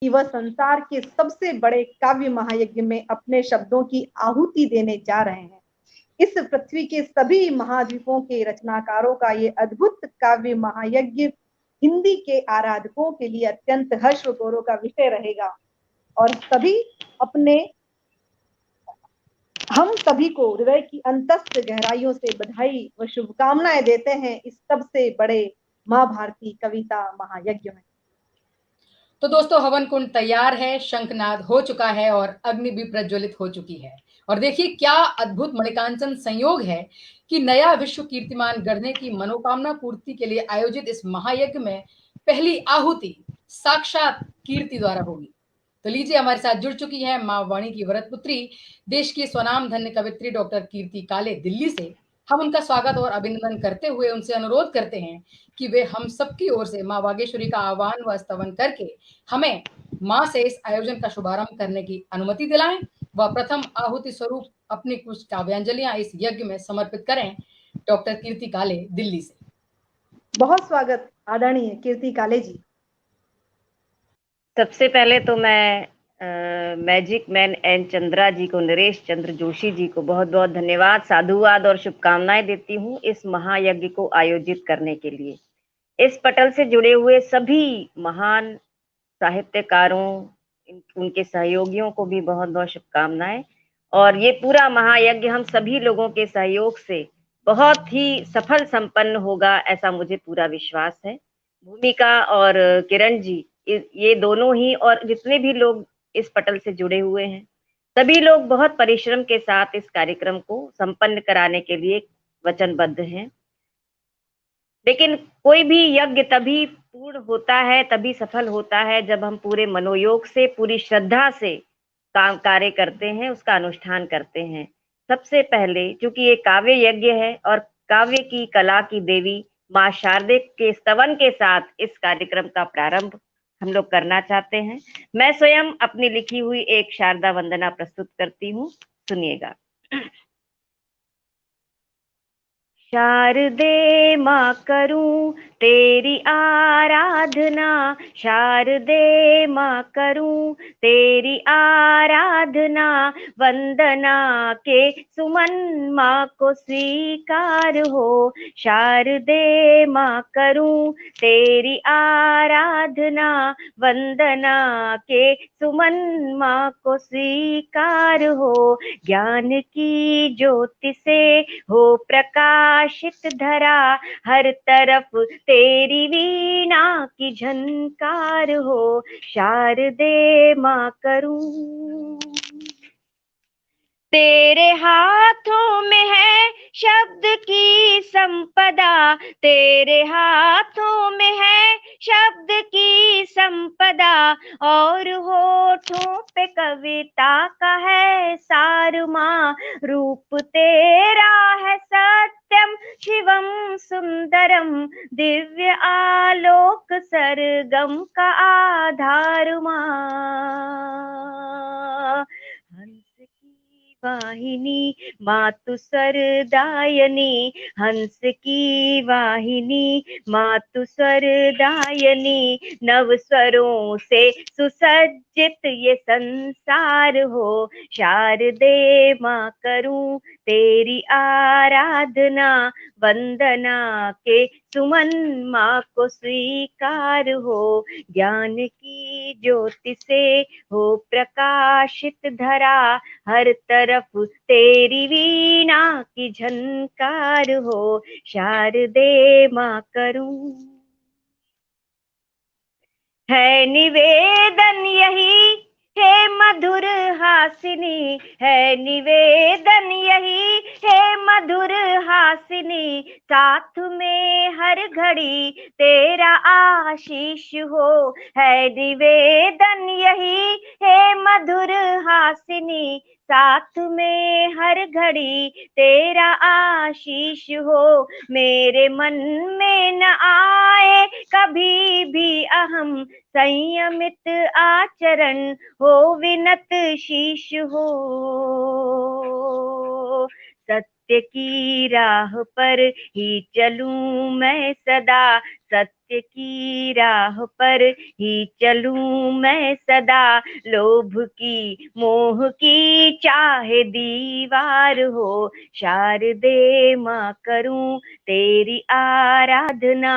कि वह संसार के सबसे बड़े काव्य महायज्ञ में अपने शब्दों की आहुति देने जा रहे हैं। इस पृथ्वी के सभी महाद्वीपों के रचनाकारों का ये अद्भुत काव्य महायज्ञ हिंदी के आराधकों के लिए अत्यंत हर्ष व गौरव का विषय रहेगा और हम सभी को हृदय की अंतस्थ गहराइयों से बधाई व शुभकामनाएं देते हैं इस सबसे बड़े माँ भारती कविता महायज्ञ में। तो दोस्तों, हवन कुंड तैयार है, शंखनाद हो चुका है और अग्नि भी प्रज्वलित हो चुकी है। और देखिए क्या अद्भुत मणिकांचन संयोग है कि नया विश्व कीर्तिमान गढ़ने की मनोकामना पूर्ति के लिए आयोजित इस महायज्ञ में पहली आहुति साक्षात कीर्ति द्वारा होगी। तो लीजिए, हमारे साथ जुड़ चुकी है माँ वाणी की वरद पुत्री, देश की स्वनाम धन्य कवित्री डॉक्टर कीर्ति काले दिल्ली से। हम उनका स्वागत और अभिनंदन करते हुए उनसे अनुरोध करते हैं कि वे हम सबकी ओर से माँ वागेश्वरी का आह्वान व स्तवन करके हमें माँ से इस आयोजन का शुभारंभ करने की अनुमति दिलाएं व प्रथम आहुति स्वरूप अपनी कुछ काव्यांजलियां इस यज्ञ में समर्पित करें। डॉक्टर कीर्ति काले दिल्ली से। बहुत स्वागत आदरणीय कीर्ति काले जी। सबसे पहले तो मैं मैजिक मैन एंड चंद्रा जी को, नरेश चंद्र जोशी जी को बहुत बहुत धन्यवाद, साधुवाद और शुभकामनाएं देती हूँ इस महायज्ञ को आयोजित करने के लिए। इस पटल से जुड़े हुए सभी महान साहित्यकारों, उनके सहयोगियों को भी बहुत बहुत शुभकामनाएं। और ये पूरा महायज्ञ हम सभी लोगों के सहयोग से बहुत ही सफल संपन्न होगा, ऐसा मुझे पूरा विश्वास है। भूमिका और किरण जी, ये दोनों ही और जितने भी लोग इस पटल से जुड़े हुए हैं, सभी लोग बहुत परिश्रम के साथ इस कार्यक्रम को संपन्न कराने के लिए वचनबद्ध हैं। लेकिन कोई भी यज्ञ तभी पूर्ण होता है, तभी सफल होता है जब हम पूरे मनोयोग से, पूरी श्रद्धा से काम कार्य करते हैं, उसका अनुष्ठान करते हैं। सबसे पहले चूंकि ये काव्य यज्ञ है और काव्य की कला की देवी माँ शारदे के स्तवन के साथ इस कार्यक्रम का प्रारंभ हम लोग करना चाहते हैं। मैं स्वयं अपनी लिखी हुई एक शारदा वंदना प्रस्तुत करती हूँ, सुनिएगा। शारदे माँ करूं तेरी आराधना, शारदे माँ करूं तेरी आराधना, वंदना के सुमन माँ को स्वीकार हो। शारदे माँ करूं तेरी आराधना, वंदना के सुमन माँ को स्वीकार हो। ज्ञान की ज्योति से हो प्रकाशित धरा, हर तरफ तेरी वीणा की झनकार हो। शारदे माँ करूं तेरे हाथों में है शब्द की संपदा, तेरे हाथों में है शब्द की संपदा, और होठों पे कविता का है सार माँ। रूप तेरा है सत्यम शिवम सुंदरम, दिव्य आलोक सरगम का आधार माँ। वाहिनी मातु सरदायनी, हंस की वाहिनी मातु सरदायनी, नव स्वरों से सुसज्जित ये संसार हो। शारदे माँ करूं तेरी आराधना, वंदना के सुमन माँ को स्वीकार हो। ज्ञान की ज्योति से हो प्रकाशित धरा, हर तरफ तेरी वीणा की झनकार हो। शारदे माँ करूं है निवेदन यही, हे मधुर हासिनी, है निवेदन यही, हे मधुर हासिनी, साथ में हर घड़ी तेरा आशीष हो। है निवेदन यही, हे मधुर हासिनी, साथ में हर घड़ी तेरा आशीष हो। मेरे मन में न आए कभी भी अहम, संयमित आचरण हो विनत शीश हो। सत्य की राह पर ही चलूं मैं सदा, सत्य सत्य की राह पर ही चलूं मैं सदा, लोभ की मोह की चाहे दीवार हो, शारदे माँ करूं तेरी आराधना,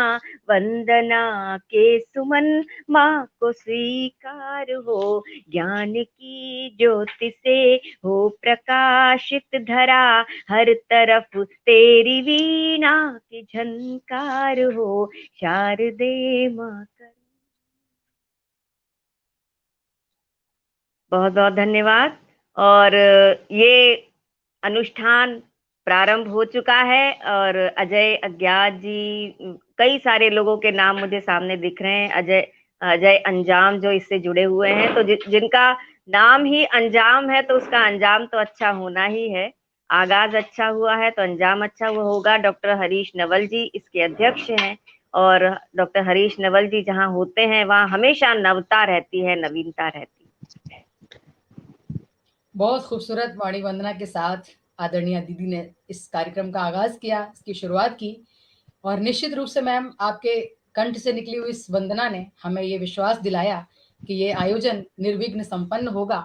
वंदना के सुमन माँ को स्वीकार हो, ज्ञान की ज्योति से हो प्रकाशित धरा, हर तरफ तेरी वीणा की झनकार हो, शारदे माँ कर। बहुत बहुत धन्यवाद। और ये अनुष्ठान प्रारंभ हो चुका है और अजय अज्ञात जी, कई सारे लोगों के नाम मुझे सामने दिख रहे हैं, अजय अंजाम जो इससे जुड़े हुए हैं, तो जिनका नाम ही अंजाम है तो उसका अंजाम तो अच्छा होना ही है। आगाज अच्छा हुआ है तो अंजाम अच्छा हुआ होगा। डॉक्टर हरीश नवल जी इसके अध्यक्ष हैं और डॉक्टर हरीश नवल जी जहाँ होते हैं वहाँ हमेशा नवता रहती है, नवीनता रहती है। बहुत खूबसूरत वाणी वंदना के साथ आदरणीय दीदी ने इस कार्यक्रम का आगाज किया, इसकी शुरुआत की। और निश्चित रूप से मैम आपके कंठ से निकली हुई इस वंदना ने हमें ये विश्वास दिलाया कि ये आयोजन निर्विघ्न संपन्न होगा।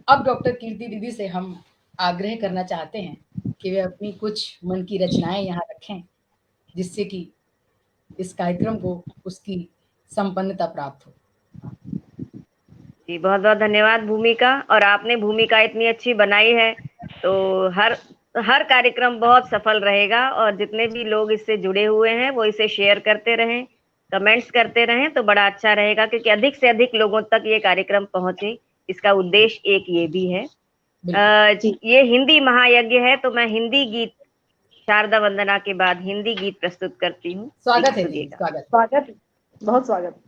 अब डॉक्टर कीर्ति दीदी से हम आग्रह करना चाहते हैं कि वे अपनी कुछ मन की रचनाएं यहाँ रखें, जिससे कि इस कार्यक्रम को उसकी संपन्नता प्राप्त हो। जी बहुत बहुत धन्यवाद भूमिका। और आपने भूमिका इतनी अच्छी बनाई है तो हर कार्यक्रम बहुत सफल रहेगा, और जितने भी लोग इससे जुड़े हुए हैं वो इसे शेयर करते रहें, कमेंट्स करते रहें तो बड़ा अच्छा रहेगा, क्योंकि अधिक से अधिक लोगों तक ये कार्यक्रम पहुंचे। इसका उद्देश्य एक ये भी है। ये हिंदी महायज्ञ है तो मैं हिंदी गीत शारदा वंदना के बाद हिंदी गीत प्रस्तुत करती हूँ। स्वागत है जी, स्वागत स्वागत, बहुत स्वागत।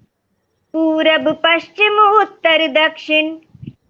पूरब पश्चिम उत्तर दक्षिण,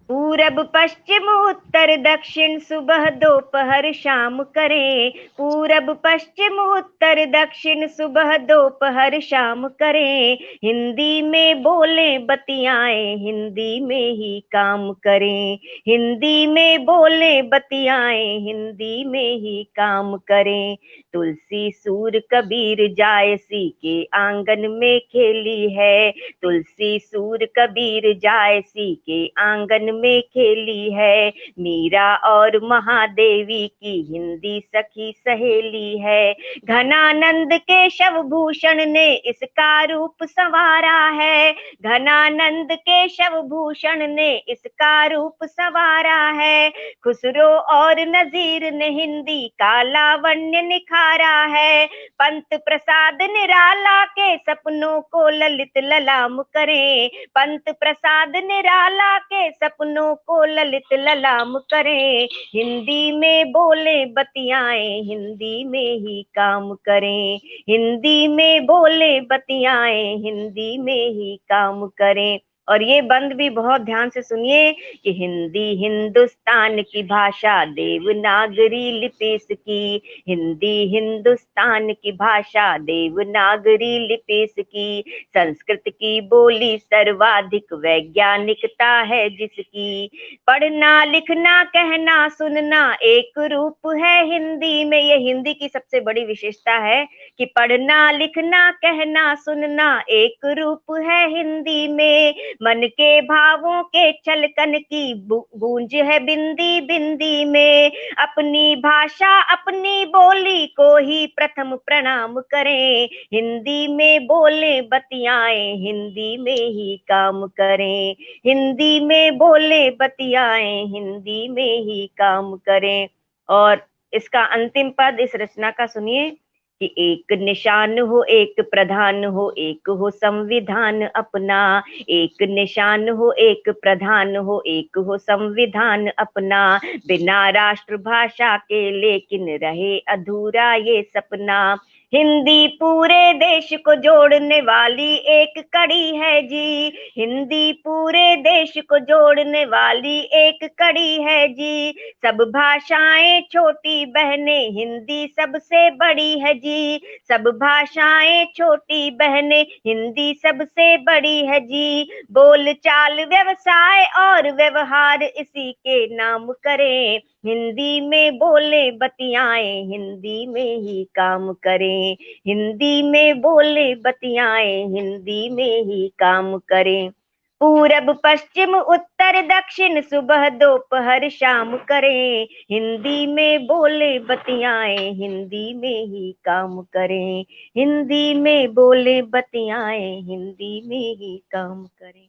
पूरब पश्चिम उत्तर दक्षिण, सुबह दोपहर शाम करें, पूरब पश्चिम उत्तर दक्षिण, सुबह दोपहर शाम करें, हिंदी में बोले बतियाएं, हिंदी में ही काम करें, हिंदी में बोले बतियाएं, हिंदी में ही काम करें। तुलसी सूर कबीर जायसी के आंगन में खेली है, तुलसी सूर कबीर जायसी के आंगन में खेली है, मीरा और महादेवी की हिंदी सखी सहेली है, घनानंद केशव भूषण ने इसका रूप संवारा है, घनानंद केशव भूषण ने इसका रूप संवारा है, खुसरो और नजीर ने हिंदी का लावण्य निखारा है, पंत प्रसाद निराला के सपनों को ललित ललाम करें, पंत प्रसाद निराला के सपनों को ललित ललाम करें, हिंदी में बोले बतियाएं, हिंदी में ही काम करें, हिंदी में बोले बतियाएं, हिंदी में ही काम करें। और ये बंद भी बहुत ध्यान से सुनिए कि हिंदी हिंदुस्तान की भाषा, देवनागरी लिपि इसकी, हिंदी हिंदुस्तान की भाषा, देवनागरी लिपि इसकी, संस्कृत की बोली सर्वाधिक वैज्ञानिकता है जिसकी, पढ़ना लिखना कहना सुनना एक रूप है हिंदी में। ये हिंदी की सबसे बड़ी विशेषता है कि पढ़ना लिखना कहना सुनना एक रूप है हिंदी में, मन के भावों के छलकन की गूंज है बिंदी बिंदी में, अपनी भाषा अपनी बोली को ही प्रथम प्रणाम करें, हिंदी में बोले बतियाएं, हिंदी में ही काम करें, हिंदी में बोले बतियाएं, हिंदी में ही काम करें। और इसका अंतिम पद इस रचना का सुनिए कि एक निशान हो एक प्रधान हो, एक हो संविधान अपना, एक निशान हो एक प्रधान हो, एक हो संविधान अपना, बिना राष्ट्रभाषा के लेकिन रहे अधूरा ये सपना, हिंदी पूरे देश को जोड़ने वाली एक कड़ी है जी, हिंदी पूरे देश को जोड़ने वाली एक कड़ी है जी, सब भाषाएं छोटी बहने हिंदी सबसे बड़ी है जी, सब भाषाएं छोटी बहने हिंदी सबसे बड़ी है जी, बोल चाल व्यवसाय और व्यवहार इसी के नाम करें, हिंदी में बोले बतियाएं, हिंदी में ही काम करें, करें, हिंदी में बोले बतियाएं, हिंदी में ही काम करें। पूरब पश्चिम उत्तर दक्षिण सुबह दोपहर शाम करें, हिंदी में बोले बतियाएं, हिंदी में ही काम करें, हिंदी में बोले बतियाएं, हिंदी में ही काम करें।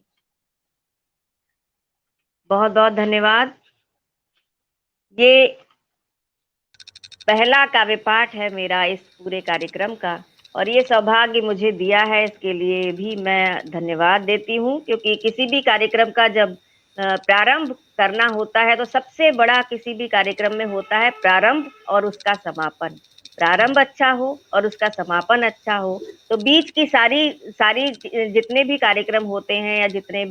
बहुत बहुत धन्यवाद। ये पहला काव्य पाठ है मेरा इस पूरे कार्यक्रम का, और ये सौभाग्य मुझे दिया है, इसके लिए भी मैं धन्यवाद देती हूँ। क्योंकि किसी भी कार्यक्रम का जब प्रारंभ करना होता है तो सबसे बड़ा किसी भी कार्यक्रम में होता है प्रारंभ और उसका समापन। प्रारंभ अच्छा हो और उसका समापन अच्छा हो तो बीच की सारी जितने भी कार्यक्रम होते हैं या जितने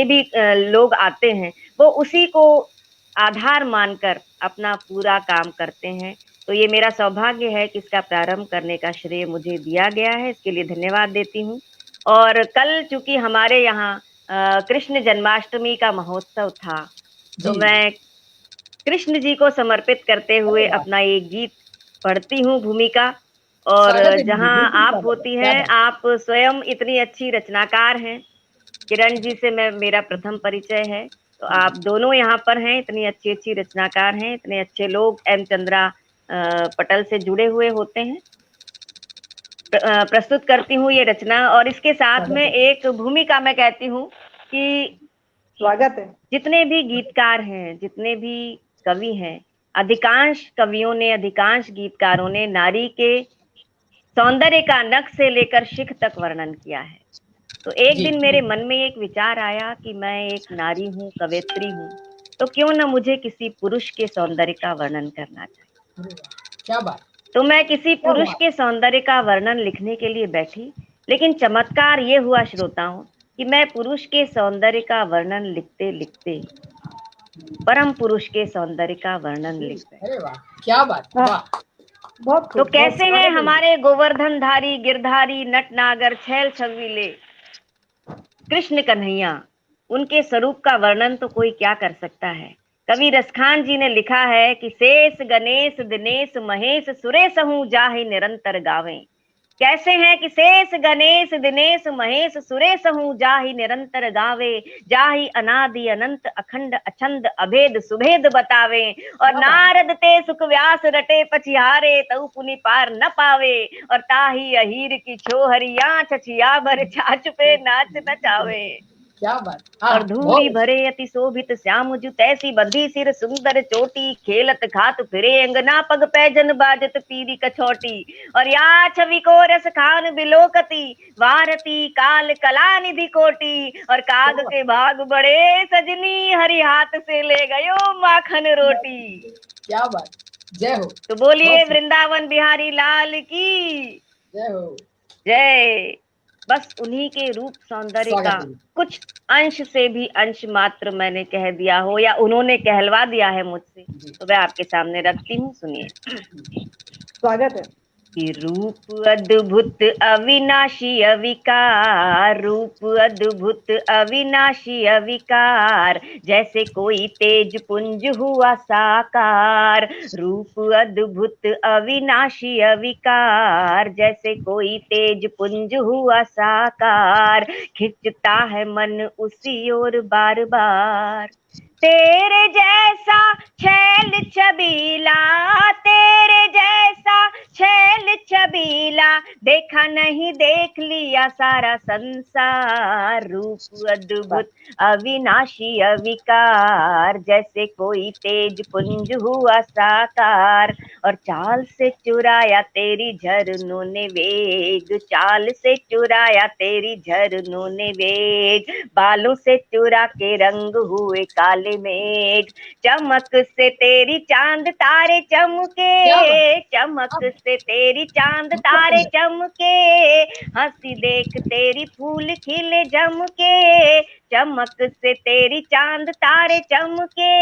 भी लोग आते हैं वो उसी को आधार मानकर अपना पूरा काम करते हैं। तो ये मेरा सौभाग्य है कि इसका प्रारंभ करने का श्रेय मुझे दिया गया है, इसके लिए धन्यवाद देती हूँ। और कल चूंकि हमारे यहाँ कृष्ण जन्माष्टमी का महोत्सव था, तो मैं कृष्ण जी को समर्पित करते हुए अपना एक गीत पढ़ती हूँ, भूमिका। और जहाँ आप होती हैं, आप स्वयं इतनी अच्छी रचनाकार हैं। किरण जी से मेरा प्रथम परिचय है, तो आप दोनों यहाँ पर हैं, इतनी अच्छी अच्छी रचनाकार हैं, इतने अच्छे लोग एम चंद्रा पटल से जुड़े हुए होते हैं। प्रस्तुत करती हूँ ये रचना, और इसके साथ में एक भूमिका मैं कहती हूँ कि स्वागत है। जितने भी गीतकार हैं, जितने भी कवि हैं, अधिकांश कवियों ने, अधिकांश गीतकारों ने नारी के सौंदर्य का नख से लेकर शिख तक वर्णन किया है। तो एक दिन मेरे मन में एक विचार आया कि मैं एक नारी हूँ, कवयित्री हूँ, तो क्यों न मुझे किसी पुरुष के सौंदर्य का वर्णन करना चाहिए। क्या बात। तो मैं किसी पुरुष के सौंदर्य का वर्णन लिखने के लिए बैठी, लेकिन चमत्कार ये हुआ श्रोताओं कि मैं पुरुष के सौंदर्य का वर्णन लिखते लिखते परम पुरुष के सौंदर्य का वर्णन लिख गए। अरे वाह, क्या बात, वाह। तो कैसे हैं हमारे गोवर्धनधारी, गिरधारी, नटनागर, छैल छबीले कृष्ण कन्हैया, उनके स्वरूप का वर्णन तो कोई क्या कर सकता है। कवि रसखान जी ने लिखा है कि शेष गणेश दिनेश महेश सुरेश हूँ जाहि निरंतर गावें। कैसे हैं कि शेष गणेश दिनेश महेश सुरेश हूँ जाहि निरंतर गावे, जाहि अनादि अनंत अखंड अछंद अभेद सुभेद बतावे। और नारद ते सुख व्यास रटे पछिहारे तऊ पुनि पार न पावे, और ताही अहीर की छोहरिया छछिया भर छाछ पे नाच नचावे। क्या बात। और धूरी भरे अति शोभित श्याम जु तैसी बंधी सिर सुंदर चोटी, खेलत खात फिरे अंगना पग पैजन बाजत पीरी कछोटी। और या छवि को रस खान बिलोकती, वारती काल कला निधि कोटी। और काग के भाग बड़े सजनी हरि हाथ से ले गयो माखन रोटी। क्या बात, जय हो। तो बोलिए वृंदावन बिहारी लाल की जय हो। जय। बस उन्हीं के रूप सौंदर्य का कुछ अंश से भी अंश मात्र मैंने कह दिया हो या उन्होंने कहलवा दिया है मुझसे, तो मैं आपके सामने रखती हूँ, सुनिए। स्वागत है। कि रूप अद्भुत अविनाशी अविकार, रूप अद्भुत अविनाशी अविकार, जैसे कोई तेज पुंज हुआ साकार। रूप अद्भुत अविनाशी अविकार, जैसे कोई तेज पुंज हुआ साकार। खिंचता है मन उसी ओर बार बार, तेरे जैसा छैल छबीला, तेरे जैसा छैल छबीला, देखा नहीं देख लिया सारा संसार। रूप अद्भुत अविनाशी अविकार, जैसे कोई तेज पुंज हुआ साकार। और चाल से चुराया तेरी झरनों ने वेग, चाल से चुराया तेरी झरनों ने वेग, बालों से चुरा के रंग हुए काले मेघ। चमक से तेरी चांद तारे चमके, चमक से तेरी चांद तारे चमके, हंसी देख तेरी फूल खिले जमके। चमक से तेरी चांद तारे चमके,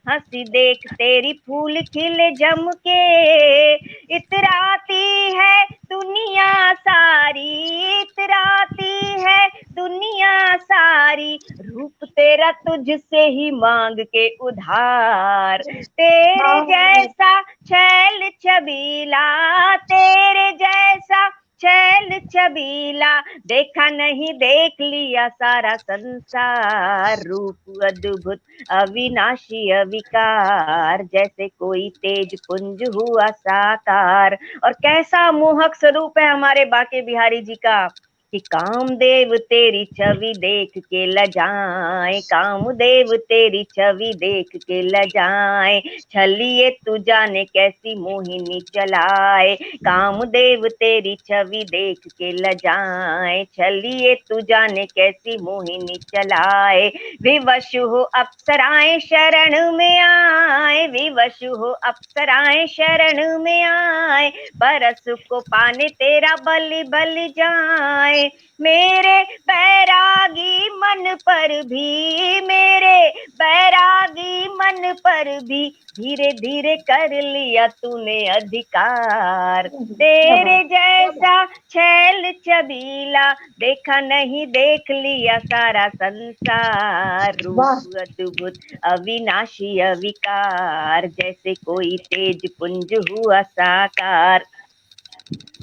हंसी देख तेरी फूल खिले जमके। इतराती है दुनिया सारी, इतराती है दुनिया सारी, रूप तेरा तुझसे ही मांग के उधार। तेरे जैसा छैल छबीला, तेरे जैसा छैल छबीला, देखा नहीं देख लिया सारा संसार। रूप अद्भुत अविनाशी अविकार, जैसे कोई तेज पुंज हुआ साकार। और कैसा मोहक स्वरूप है हमारे बांके बिहारी जी का कि कामदेव तेरी छवि देख के लजाए, कामदेव तेरी छवि देख के लजाए। छलिए तू जाने कैसी मोहिनी चलाए, कामदेव तेरी छवि देख के लजाए। छलिए तू जाने कैसी मोहिनी चलाए। विवश हो अप्सराएं शरण में आए, विवश हो अप्सराएं शरण में आए। परस को पाने तेरा बलि बलि जाए। मेरे बैरागी मन पर भी, मेरे बैरागी मन पर भी धीरे धीरे कर लिया तूने अधिकार। तेरे जैसा छैल छबीला, देखा नहीं देख लिया सारा संसार। रूप अद्भुत अविनाशी अविकार, जैसे कोई तेज पुंज हुआ साकार।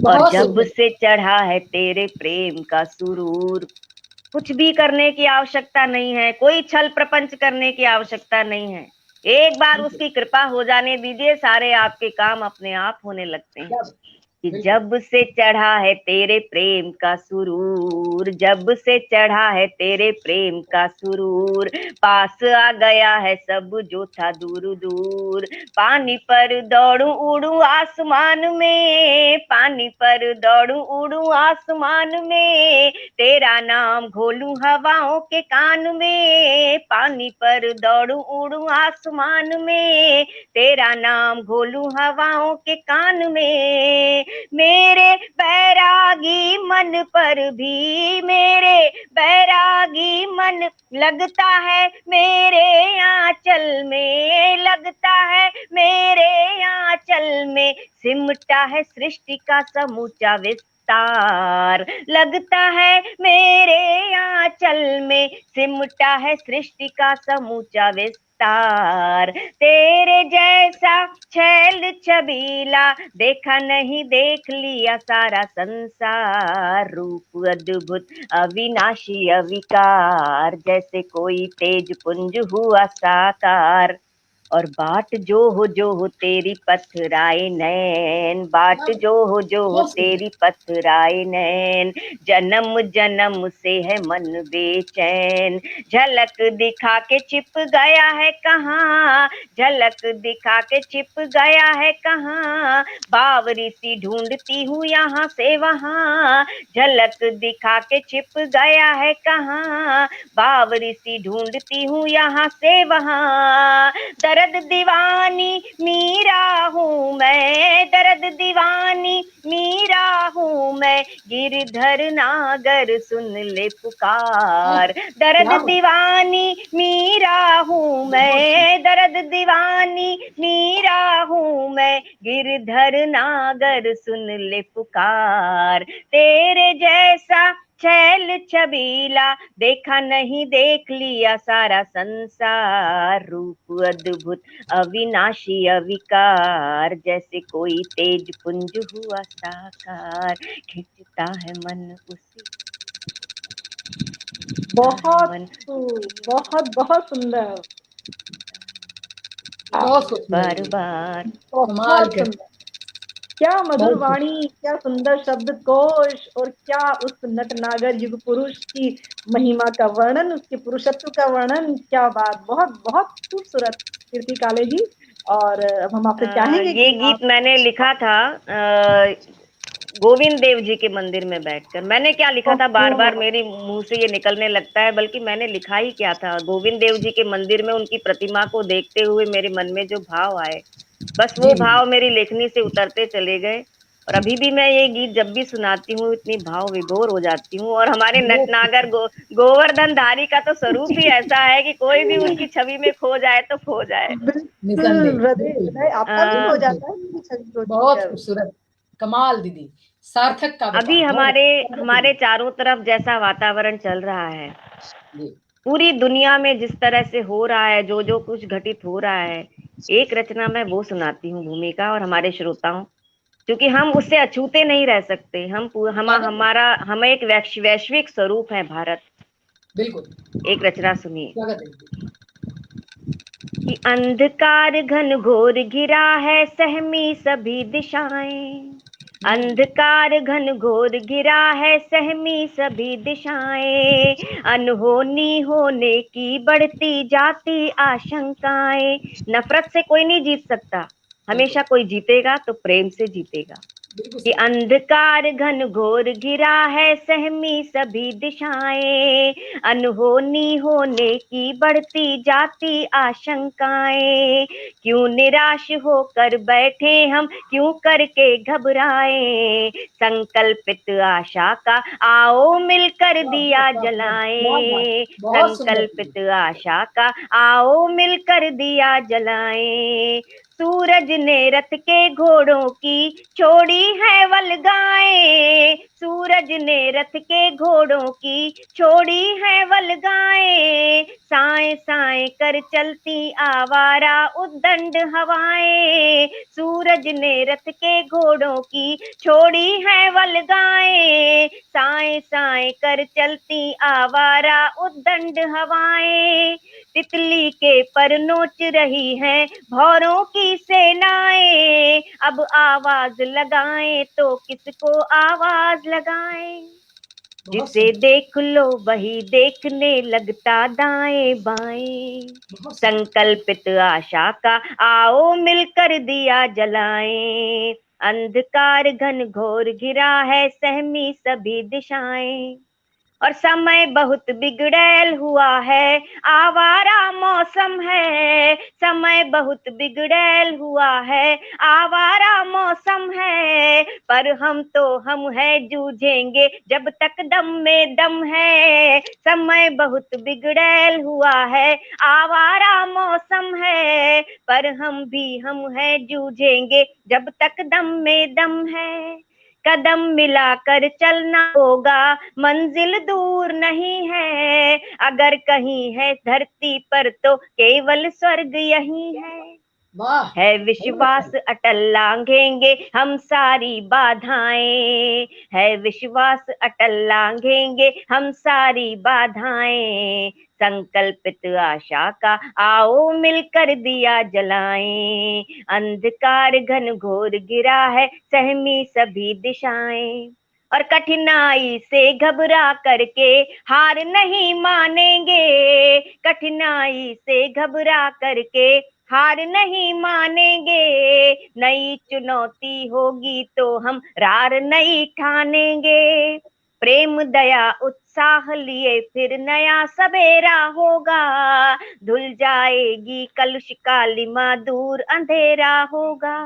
और जब से चढ़ा है तेरे प्रेम का सुरूर, कुछ भी करने की आवश्यकता नहीं है, कोई छल प्रपंच करने की आवश्यकता नहीं है। एक बार उसकी कृपा हो जाने दीजिए, सारे आपके काम अपने आप होने लगते हैं। कि जब से चढ़ा है तेरे प्रेम का सुरूर, जब से चढ़ा है तेरे प्रेम का सुरूर, पास आ गया है सब जो था दूर दूर। पानी पर दौड़ू उड़ू आसमान में, पानी पर दौड़ू उड़ू आसमान में, तेरा नाम घोलू हवाओं के कान में। पानी पर दौड़ू उड़ू आसमान में, तेरा नाम घोलू हवाओं के कान में। मेरे बैरागी मन पर भी, मेरे बैरागी मन लगता है मेरे आंचल में, लगता है मेरे आंचल में। सिमटा है सृष्टि का समूचा विस्तार, लगता है मेरे आंचल में। सिमटा है सृष्टि का समूचा विस्तार। तेरे जैसा छैल छबीला, देखा नहीं देख लिया सारा संसार। रूप अद्भुत अविनाशी अविकार, जैसे कोई तेज पुंज हुआ साकार। और बाट जो हो तेरी पथराए नैन, बाट जो हो तेरी पथराए नैन। जन्म जन्म से है मन बेचैन, झलक दिखा के छिप गया है कहाँ, झलक दिखा के छिप गया है कहाँ। बावरी सी ढूंढती हूँ यहाँ से वहाँ, झलक दिखा के छिप गया है कहाँ। बावरी सी ढूंढती हूँ यहाँ से वहाँ। दर्द दीवानी मीरा हूँ मैं, दर्द दीवानी मीरा हूँ मैं। गिरधर नागर सुन ले पुकार, दर्द दीवानी मीरा हूँ मैं, दर्द दीवानी मीरा हूँ मैं। गिरधर नागर सुन ले पुकार। तेरे जैसा छैल छबीला, देखा नहीं देख लिया सारा संसार। रूप अद्भुत अविनाशी अविकार, जैसे कोई तेज पुंज हुआ साकार। खिंचता है मन उसी, बहुत बहुत सुंदर, बार बार बहुत सुंदर। क्या मधुर वाणी, क्या सुंदर शब्द कोश, और क्या उस नटनागर युग पुरुष की महिमा का वर्णन, उसके पुरुषत्व का वर्णन। क्या बात, बहुत बहुत खूबसूरत कीर्ति काले जी। और अब हम आपसे चाहेंगे ये गीत मैंने लिखा था गोविंद देव जी के मंदिर में बैठकर। मैंने क्या लिखा था, बार बार मेरी मुंह से ये निकलने लगता है, बल्कि मैंने लिखा ही क्या था। गोविंद देव जी के मंदिर में उनकी प्रतिमा को देखते हुए मेरे मन में जो भाव आए, बस वो भाव मेरी लेखनी से उतरते चले गए। और अभी भी मैं ये गीत जब भी सुनाती हूँ इतनी भाव विभोर हो जाती हूँ। और हमारे नटनागर गोवर्धन धारी का तो स्वरूप ही ऐसा है कि कोई भी उनकी छवि में खो जाए तो खो जाए। हृदय आपका भी हो जाता है। बहुत खूबसूरत, कमाल दीदी, सार्थक का। अभी हमारे चारों तरफ जैसा वातावरण चल रहा है, पूरी दुनिया में जिस तरह से हो रहा है, जो जो कुछ घटित हो रहा है, एक रचना मैं वो सुनाती हूँ भूमिका और हमारे श्रोताओं, क्योंकि हम उससे अछूते नहीं रह सकते। हम एक वैश्विक स्वरूप है भारत। बिल्कुल। एक रचना सुनिए स्वागत है। कि अंधकार घन घोर घिरा है, सहमी सभी दिशाएं। अंधकार घन घोर घिरा है, सहमी सभी दिशाएं। अनहोनी होने की बढ़ती जाती आशंकाएं। नफरत से कोई नहीं जीत सकता, हमेशा कोई जीतेगा तो प्रेम से जीतेगा। कि अंधकार घन घोर घिरा है, सहमी सभी दिशाएं। अनहोनी होने की बढ़ती जाती आशंकाएं। क्यों निराश होकर बैठे हम, क्यों करके घबराए। संकल्पित आशा का आओ मिलकर दिया जलाएं। बहुत सुंदर। संकल्पित आशा का आओ मिलकर दिया जलाएं। सूरज ने रथ के घोड़ों की छोड़ी है वलगाएं। सूरज ने रथ के घोड़ों की छोड़ी है वलगाएं। साए साए कर चलती आवारा उद्दंड हवाएं। सूरज ने रथ के घोड़ों की छोड़ी है वलगाएं। साए साए कर चलती आवारा उद्दंड हवाएं। तितली के पर नोच रही है भौरों की सेनाएं। अब आवाज लगाएं तो किसको आवाज लगाएं। जिसे देख लो वही देखने लगता दाएं बाएं। संकल्पित आशा का आओ मिलकर दिया जलाएं। अंधकार घन घोर घिरा है, सहमी सभी दिशाएं। और समय बहुत बिगड़ैल हुआ है, आवारा मौसम है। समय बहुत बिगड़ैल हुआ है, आवारा मौसम है। पर हम है जूझेंगे जब तक दम में दम है। समय बहुत बिगड़ैल हुआ है, आवारा मौसम है। पर हम है जूझेंगे जब तक दम में दम है। कदम मिलाकर चलना होगा, मंजिल दूर नहीं है। अगर कहीं है धरती पर तो केवल स्वर्ग यही है। है विश्वास अटल लांघेंगे हम सारी बाधाएं। है विश्वास अटल लांघेंगे हम सारी बाधाएं। संकल्पित आशा का आओ मिलकर दिया जलाएं। अंधकार घन घोर गिरा है, सहमी सभी दिशाएं। और कठिनाई से घबरा करके हार नहीं मानेंगे। कठिनाई से घबरा करके हार नहीं मानेंगे। नई चुनौती होगी तो हम रार नहीं ठानेंगे। प्रेम दया उत्साह लिए फिर नया सवेरा होगा। धुल जाएगी कलुष कालिमा, दूर अंधेरा होगा।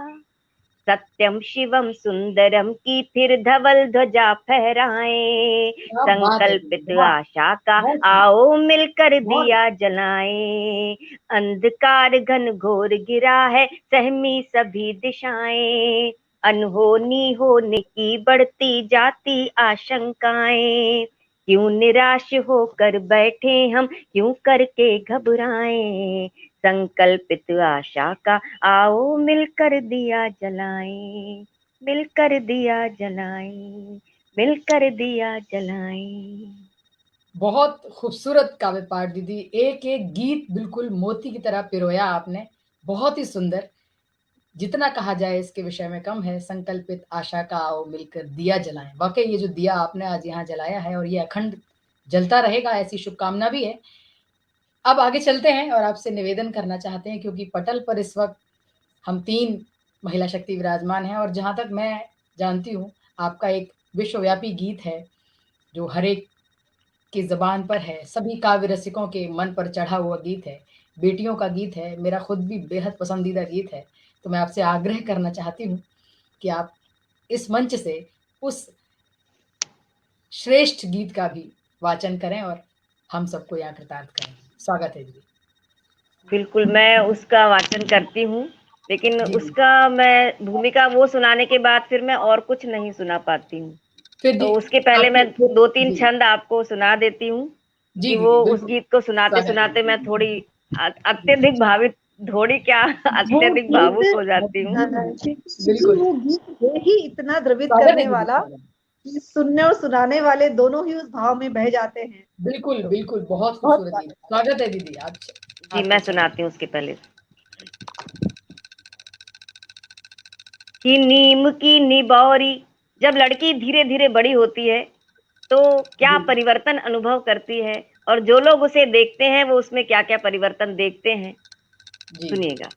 सत्यम शिवम सुंदरम की फिर धवल ध्वजा फहराएं। संकल्पित आशा का आओ मिलकर दिया जलाएं। अंधकार घन घोर गिरा है, सहमी सभी दिशाएं। अनहोनी होने की बढ़ती जाती आशंकाएं। क्यों निराश होकर बैठे हम, क्यों करके घबराएं। संकल्पित आशा का आओ मिलकर दिया जलाएं। मिलकर दिया जलाएं, मिलकर दिया जलाएं। बहुत खूबसूरत काव्य पाठ दीदी, एक एक गीत बिल्कुल मोती की तरह पिरोया आपने, बहुत ही सुंदर। जितना कहा जाए इसके विषय में कम है। संकल्पित आशा का आओ मिलकर दिया जलाएं। वाकई ये जो दिया आपने आज यहाँ जलाया है और ये अखंड जलता रहेगा, ऐसी शुभकामना भी है। अब आगे चलते हैं और आपसे निवेदन करना चाहते हैं, क्योंकि पटल पर इस वक्त हम 3 महिला शक्ति विराजमान हैं और जहाँ तक मैं जानती हूँ आपका एक विश्वव्यापी गीत है जो हर एक की ज़बान पर है, सभी काव्य रसिकों के मन पर चढ़ा हुआ गीत है, बेटियों का गीत है, मेरा खुद भी बेहद पसंदीदा गीत है। तो मैं आपसे आग्रह करना चाहती हूँ कि आप इस मंच से उस श्रेष्ठ गीत का भी वाचन करें और हम सबको यहाँ कृतार्थ करें। स्वागत है जी। बिल्कुल, मैं उसका वाचन करती हूँ, लेकिन उसका मैं भूमिका वो सुनाने के बाद फिर मैं और कुछ नहीं सुना पाती हूँ। तो उसके पहले मैं 2-3 छंद आपको सुना देती हूँ। जी कि दीदी, वो उस बिल्कुल। गीत को सुनाते स्वागत सुनाते है। मैं थोड़ी अत्यधिक भावित, थोड़ी क्या वो अत्यधिक गीत भावुक हो जाती हूँ। क्योंकि बिल्कुल। वो गीत है ही इतना द्रवित स्वागत है करने दीदी, वाला स्वागत। कि सुनने और सुनाने वाले दोनों ही उस भाव में बह जाते हैं। बिल्कुल, तो बिल्कुल, बहुत बहुत खूबसूरत गीत। स्वागत। स्वागत है दीदी, आप जी आपके मैं चैनल सुनाती हूँ उसके पहले। कि नीम की निबौरी, जब लड़की धीरे धीरे बड़ी होती है तो क्या जी, परिवर्तन अनुभव करती है, और जो लोग उसे देखते हैं वो उसमें क्या क्या परिवर्तन देखते हैं, जी, सुनिएगा।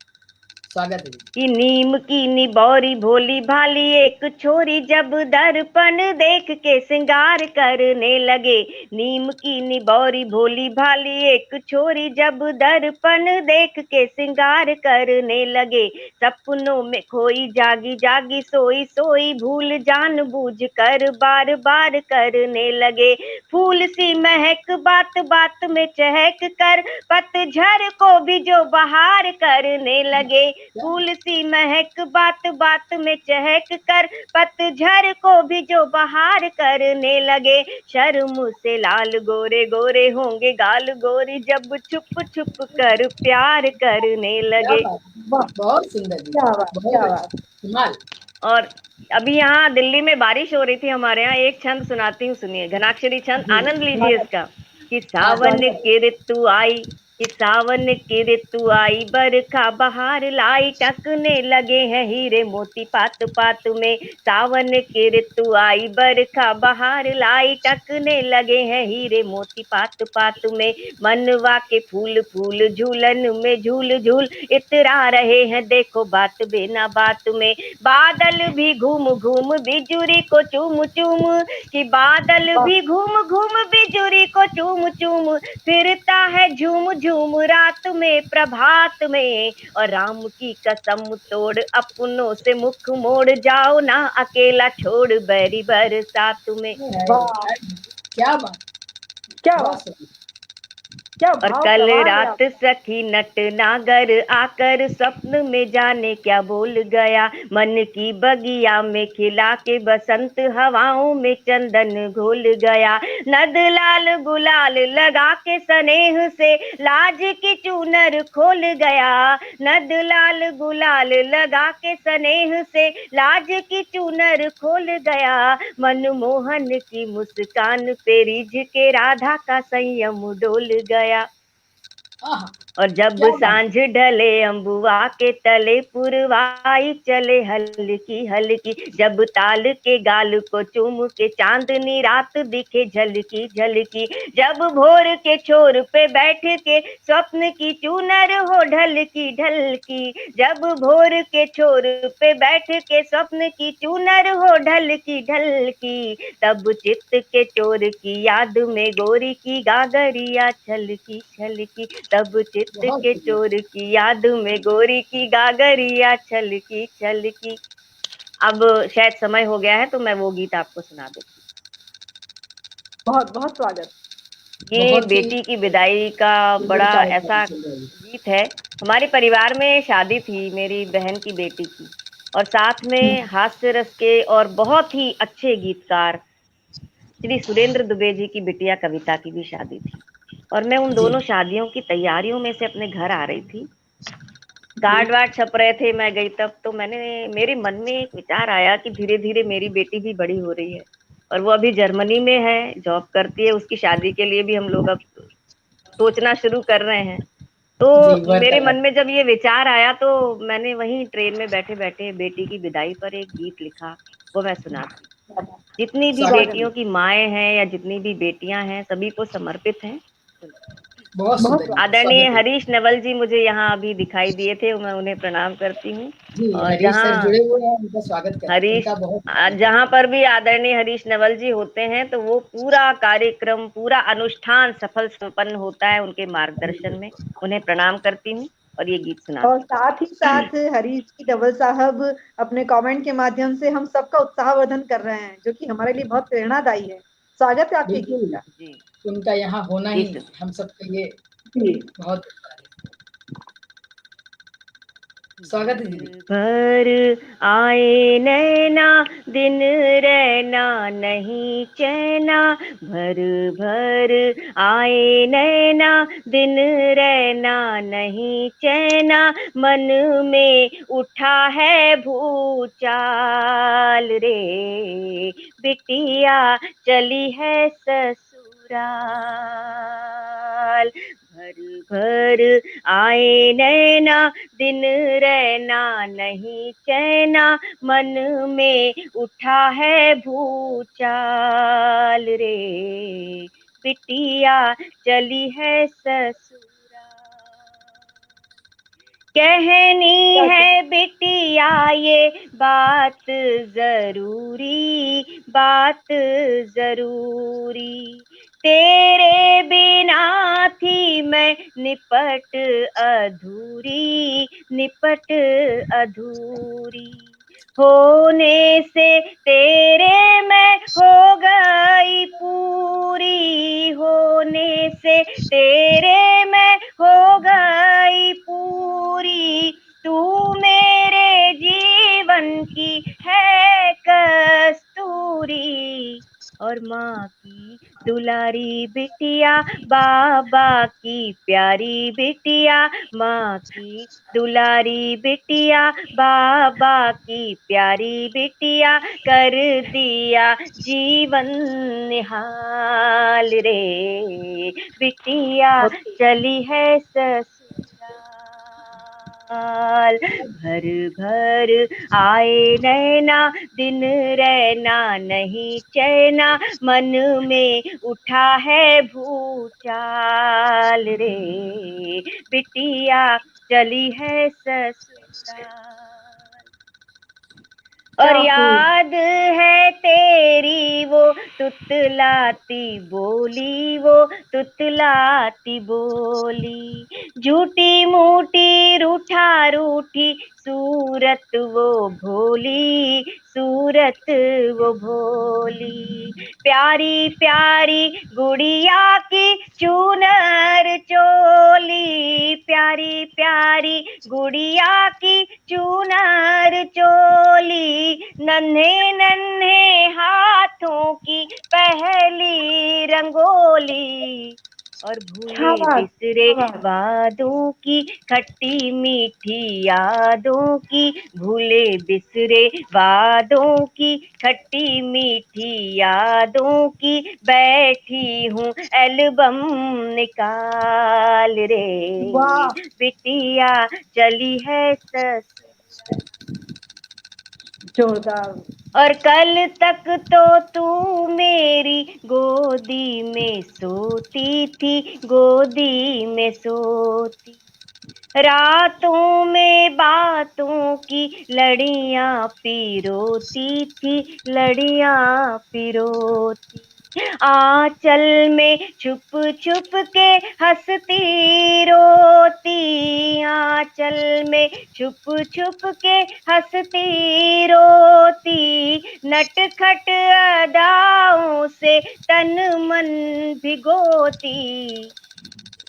स्वागत है दीदी। कि नीम की निबौरी भोली भाली एक छोरी, जब दर्पण देख के श्रृंगार करने लगे। नीम की निबौरी भोली भाली एक छोरी, जब दर्पण देख के श्रृंगार करने लगे। सपनों में खोई जागी जागी सोई सोई, भूल जान बूझ कर बार बार करने लगे। फूल सी महक बात बात में चहक कर, पतझड़ को भी जो बहार करने लगे। क्या फूल सी महक बात बात में चहक कर, पतझड़ को भी जो बहार करने लगे। शर्म से लाल गोरे गोरे होंगे गाल गोरी, जब छुप छुप कर प्यार करने क्या लगे। बात है! वाह, बहुत सुंदर क्या दीदी, बात, बहुत क्या अच्छा, बात। कमाल। और अभी यहाँ दिल्ली में बारिश हो रही थी हमारे यहाँ, एक छंद सुनाती हूँ, सुनिए, घनाक्षरी छंद, जी, आनंद लीजिए स्वागत, इसका। कि हाँ, सावन स्वागत की ऋतु आई, कि सावन की ऋतु आई, बरखा बहार लाई, टकने लगे हैं हीरे मोती पात पात में। सावन की ऋतु आई, बरखा बहार लाई, टकने लगे हैं हीरे मोती पात पात में। मनवा के फूल फूल झूलन में झूल झूल इतरा रहे हैं, देखो बात बिना बात में। बादल भी घूम घूम बिजुरी को चूम चूम, कि बादल वाह, भी घूम घूम बिजुरी को चूम चूम, फिरता है झूम झूम रात में प्रभात में। और राम की कसम तोड़ अपनों से मुख मोड़, जाओ ना अकेला छोड़ बैरी बरसात में। वाह, है। क्या बात, क्या बहुत बात, सुंदर। क्या और भाव कल प्रवाह है रात आपका। सखी नट नागर आकर, स्वप्न में जाने क्या बोल गया। मन की बगिया में खिला के बसंत, हवाओं में चंदन घोल गया। नद लाल गुलाल लगा के स्नेह से, लाज की चूनर खोल गया। नद लाल गुलाल लगा के स्नेह से, लाज की चूनर खोल गया। मनमोहन की मुस्कान पे रिझ के राधा का संयम डोल गया। आहा, और जब क्या बात, सांझ ढले अम्बुआ के तले, पुरवाई चले हल्की हल्की, जब ताल के गाल को चूम के चांदनी रात दिखे झलकी झलकी। जब भोर के छोर पे बैठ के स्वप्न की चूनर हो ढलकी ढलकी, जब भोर के छोर पे बैठ के स्वप्न की चूनर हो ढलकी ढलकी, तब चित्त के चोर की याद में गोरी की गागरिया छलकी छलकी, तब चित्त बहुत के सुंदर। चोर की याद में गोरी की गागरिया छलकी छलकी। अब शायद समय हो गया है तो मैं वो गीत आपको सुना देती बहुत बहुत स्वागत। हूँ। ये बहुत ही बेटी की विदाई का सुंदर बड़ा कार्यक्रम ऐसा चल रहा है। गीत है। हमारे परिवार में शादी थी मेरी बहन की बेटी की, और साथ में हास्य रस के और बहुत ही अच्छे गीतकार श्री सुरेंद्र दुबे जी की बिटिया कविता की भी शादी थी। और मैं उन जी, दोनों शादियों की तैयारियों में से अपने घर आ रही थी। जी, कार्ड वार्ड छप रहे थे, मैं गई तब, तो मेरे मन में एक विचार आया कि धीरे धीरे मेरी बेटी भी बड़ी हो रही है, और वो अभी जर्मनी में है, जॉब करती है। उसकी शादी के लिए भी हम लोग अब सोचना शुरू कर रहे हैं। जी, तो मेरे मन वार्तालाप। में जब ये विचार आया तो मैंने वहीं ट्रेन में बैठे बैठे बेटी की विदाई पर एक गीत लिखा, वो मैं सुनाती हूँ। जितनी भी स्वागत है बेटियों दीदी, की माएँ हैं या जितनी भी बेटियां हैं, सभी को समर्पित है। बहुत बहुत सुंदर स्वागत। गीत, आदरणीय स्वागत है। हरीश नवल जी मुझे यहाँ अभी दिखाई दिए थे, मैं उन्हें प्रणाम करती हूँ। जी, और हरीश सर जहाँ जुड़े हुए हैं, उनका स्वागत करें, हरीश उनका बहुत स्वागत है। जहाँ पर भी आदरणीय हरीश नवल जी होते हैं तो वो पूरा कार्यक्रम, पूरा अनुष्ठान सफल संपन्न होता है उनके मार्गदर्शन में। उन्हें प्रणाम करती हूँ और ये गीत और सुनाती साथ ही साथ हरीश जी डबल साहब अपने कमेंट के माध्यम से हम सबका उत्साहवर्धन कर रहे हैं, जो कि हमारे लिए बहुत प्रेरणादायी है। स्वागत है आपके गीत बिल्कुल, का। हूँ। जी उनका यहाँ होना जी ही हम सबके लिए जी, बहुत स्वागत है दीदी। भर आए नैना दिन रहना नहीं चैना, भर भर आए नैना दिन रहना नहीं चैना, मन में उठा है भूचाल रे, बिटिया चली है ससुराल। भर भर आए नैना दिन रहना नहीं चैना, मन में उठा है भूचाल रे, बिटिया चली है ससुराल। कहनी है बिटिया ये बात जरूरी, बात जरूरी, तेरे बिना थी मैं निपट अधूरी, निपट अधूरी, होने से तेरे मैं हो गई पूरी, होने से तेरे मैं हो गई पूरी, तू मेरे जीवन की है कस्तूरी, और माँ की दुलारी बिटिया, बाबा की प्यारी बिटिया, माँ की दुलारी बिटिया, बाबा की प्यारी बिटिया, कर दिया जीवन निहाल रे, बिटिया चली है ससुराल। भर भर आए नैना दिन रहना नहीं चैना, मन में उठा है भूचाल रे, बिटिया चली है ससुराल। और याद है तेरी वो तुतलाती बोली, वो तुतलाती बोली, झूठी मूठी रूठा रूठी सूरत वो भोली, सूरत वो भोली, प्यारी प्यारी गुड़िया की चूनर चोली, प्यारी प्यारी गुड़िया की चूनर चोली, नन्हे नन्हे हाथों की पहली रंगोली, और भूले बिसरे वादों की खट्टी मीठी यादों की, भूले बिसरे वादों की खट्टी मीठी यादों की, बैठी हूँ एल्बम निकाल रे, बिटिया चली है जोरदार। और कल तक तो तू मेरी गोदी में सोती थी, गोदी में सोती, रातों में बातों की लड़ियां पिरोती थी, लड़ियां पिरोती, आंचल में छुप छुप के हंसती रोती, आंचल में छुप छुप के हंसती रोती, नटखट अदाओं से तन मन भिगोती,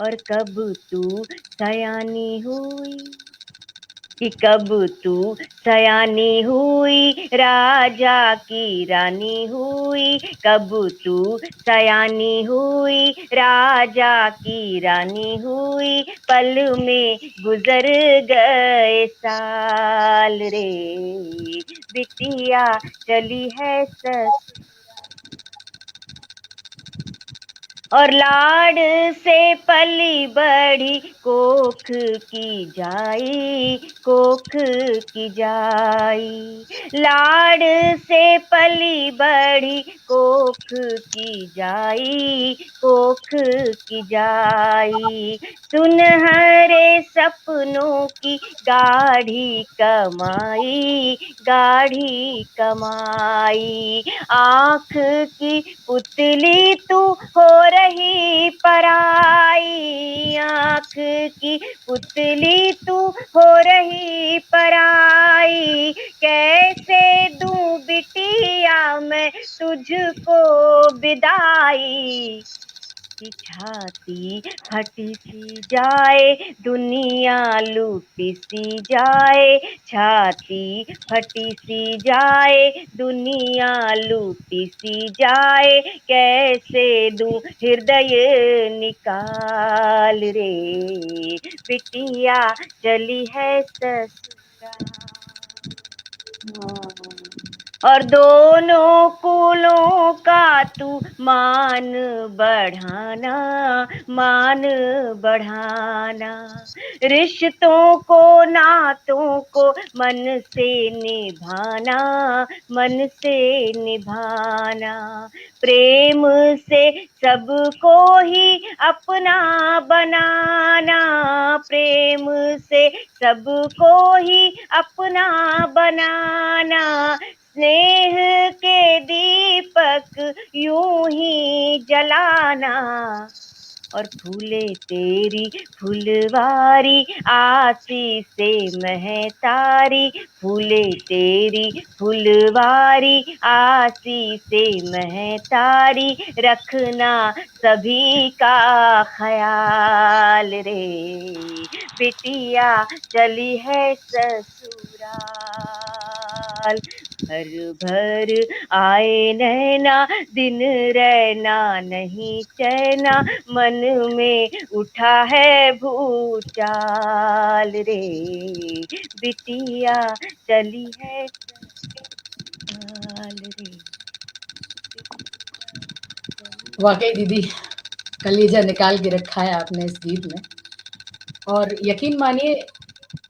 और कब तू सयानी हुई, कि कब तू सयानी हुई, राजा की रानी हुई, कब तू सयानी हुई, राजा की रानी हुई, पल में गुजर गए साल रे, बिटिया चली है ससुराल। और लाड से पली बड़ी कोख की जाई, कोख की जाई, लाड से पली बड़ी कोख की जाई, कोख की जाई, सुनहरे सपनों की गाढ़ी कमाई, गाढ़ी कमाई, आँख की पुतली तू हो रही पराई, आँख की पुतली तू हो रही पराई, कैसे दूं बिटिया मैं तुझको विदाई, कि छाती फटी सी जाए, दुनिया लूटी सी जाए, छाती फटी सी जाए, दुनिया लूटी सी जाए, कैसे दूं हृदय निकाल रे, बिटिया चली है ससुराल। और दोनों कुलों का तू मान बढ़ाना, मान बढ़ाना, रिश्तों को नातों को मन से निभाना, मन से निभाना, प्रेम से सबको ही अपना बनाना, प्रेम से सबको ही अपना बनाना, स्नेह के दीपक यूं ही जलाना, और फूले तेरी फुलवारी आसी से महतारी, फूले तेरी फुलवारी आसी से महतारी, रखना सभी का ख्याल रे, बिटिया चली है ससुराल। भर भर आए नैना, दिन रहना नहीं चैना, मन में उठा है भूचाल रे, बिटिया चली है ससुराल रे। वाकई दीदी, कलेजा निकाल के रखा है आपने इस गीत में। और यकीन मानिए,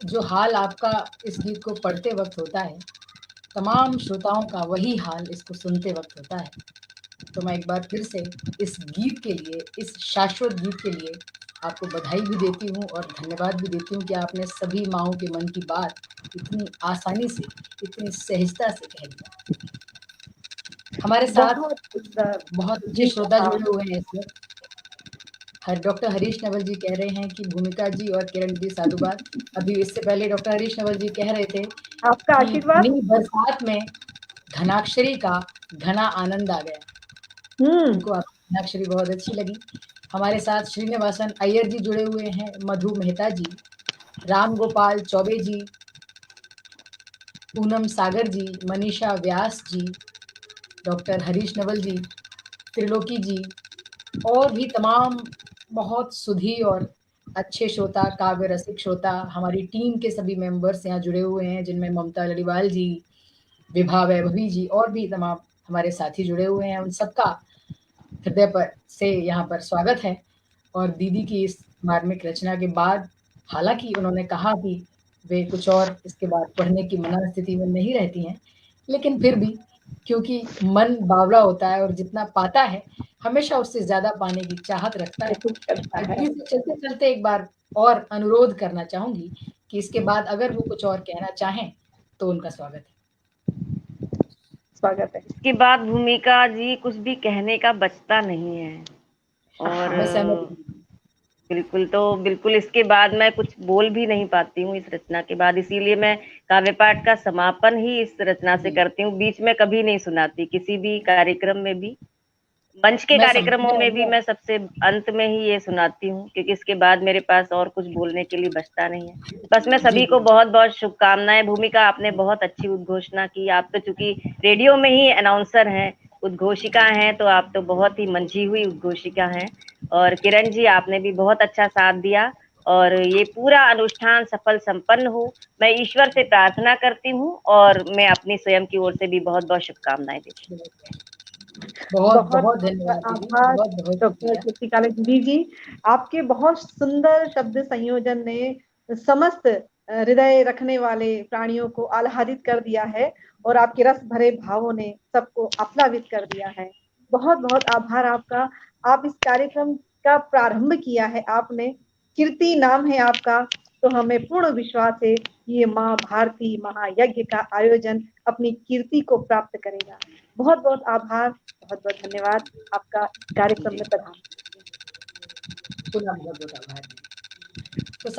जो हाल आपका इस गीत को पढ़ते वक्त होता है, तमाम श्रोताओं का वही हाल इसको सुनते वक्त होता है। तो मैं एक बार फिर से इस गीत के लिए, इस शाश्वत गीत के लिए आपको बधाई भी देती हूँ और धन्यवाद भी देती हूँ कि आपने सभी माँओं के मन की बात इतनी आसानी से, इतनी सहजता से कह दिया। हमारे साथ बहुत अच्छे श्रोता जुड़े हुए हैं इस वक्त। डॉक्टर हरीश नवल जी कह रहे हैं कि भूमिका जी और किरण जी साधुवाद। अभी इससे पहले डॉक्टर हरीश नवल जी कह रहे थे आपका कि आशीर्वाद। घनी बरसात में घनाक्षरी का घना आनंद आ गया। उनको आपकी घनाक्षरी बहुत अच्छी लगी। हमारे साथ श्रीनिवासन अय्यर जी जुड़े हुए हैं, मधु मेहता जी, राम गोपाल चौबे जी, पूनम सागर जी, मनीषा व्यास जी, डॉक्टर हरीश नवल जी, त्रिलोकी जी, और भी तमाम बहुत सुधी और अच्छे श्रोता, काव्य रसिक श्रोता, हमारी टीम के सभी मेंबर्स यहाँ जुड़े हुए हैं, जिनमें ममता लड़ीवाल जी, विभा वैभवी जी और भी तमाम हमारे साथी जुड़े हुए हैं। उन सबका हृदय पर से यहाँ पर स्वागत है। और दीदी की इस मार्मिक रचना के बाद, हालांकि उन्होंने कहा कि वे कुछ और इसके बाद पढ़ने की मनस्थिति में नहीं रहती हैं, लेकिन फिर भी क्योंकि मन बावला होता है और जितना पाता है हमेशा उससे ज्यादा पाने की चाहत रखता है। चलते चलते एक बार और अनुरोध करना चाहूंगी कि इसके बाद अगर वो कुछ और कहना चाहें तो उनका स्वागत है। इसके बाद भूमिका जी कुछ भी कहने का बचता नहीं है। और बिल्कुल, तो बिल्कुल इसके बाद मैं कुछ बोल भी नहीं पाती हूँ इस रचना के बाद, इसीलिए मैं काव्य पाठ का समापन ही इस रचना से करती हूँ। बीच में कभी नहीं सुनाती, किसी भी कार्यक्रम में भी, मंच के कार्यक्रमों में भी मैं सबसे अंत में ही ये सुनाती हूँ, क्योंकि इसके बाद मेरे पास और कुछ बोलने के लिए बचता नहीं है। बस मैं सभी को बहुत बहुत शुभकामनाएं। भूमिका, आपने बहुत अच्छी उद्घोषणा की। आप तो चूंकि रेडियो में ही अनाउंसर हैं, उद्घोषिका हैं, तो आप तो बहुत ही मंझी हुई उद्घोषिका हैं। और किरण जी, आपने भी बहुत अच्छा साथ दिया और ये पूरा अनुष्ठान सफल संपन्न हो, मैं ईश्वर से प्रार्थना करती हूँ और मैं अपनी स्वयं की ओर से भी बहुत बहुत शुभकामनाएं देती हूँ। बहुत बहुत धन्यवाद आभार डॉक्टर कीर्ति काले दीदी जी। आपके बहुत सुंदर शब्द संयोजन ने समस्त हृदय रखने वाले प्राणियों को आह्लादित कर दिया है और आपके रस भरे भावों ने सबको आप्लावित कर दिया है। बहुत बहुत आभार आपका। आप इस कार्यक्रम का प्रारंभ किया है आपने, कीर्ति नाम है आपका, तो हमें पूर्ण विश्वास है कि ये माँ भारती महायज्ञ का आयोजन अपनी कीर्ति को प्राप्त करेगा। बहुत बहुत आभार, बहुत बहुत धन्यवाद आपका कार्यक्रम में प्रधान। बहुत बहुत आभार। तो